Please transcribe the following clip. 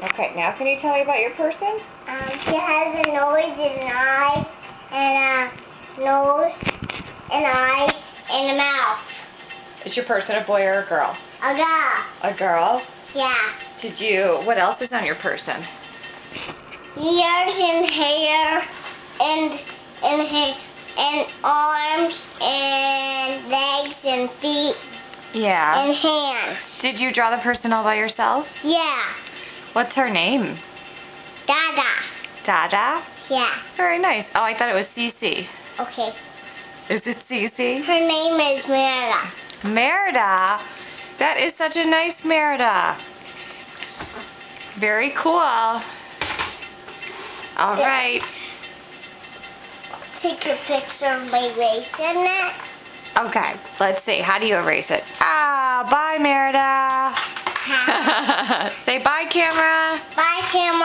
Okay, now can you tell me about your person? He has a nose and eyes, and a nose and eyes and a mouth. Is your person a boy or a girl? A girl. A girl? Yeah. What else is on your person? Ears and hair and arms and legs and feet Yeah. and hands. Did you draw the person all by yourself? Yeah. What's her name? Dada. Dada? Yeah. Very nice. Oh, I thought it was Cece. Okay. Is it Cece? Her name is Merida. Merida? That is such a nice Merida. Very cool. All right. Take a picture of my erasing it. Okay, let's see. How do you erase it? Ah, bye, Merida. Say bye, camera. Bye, camera.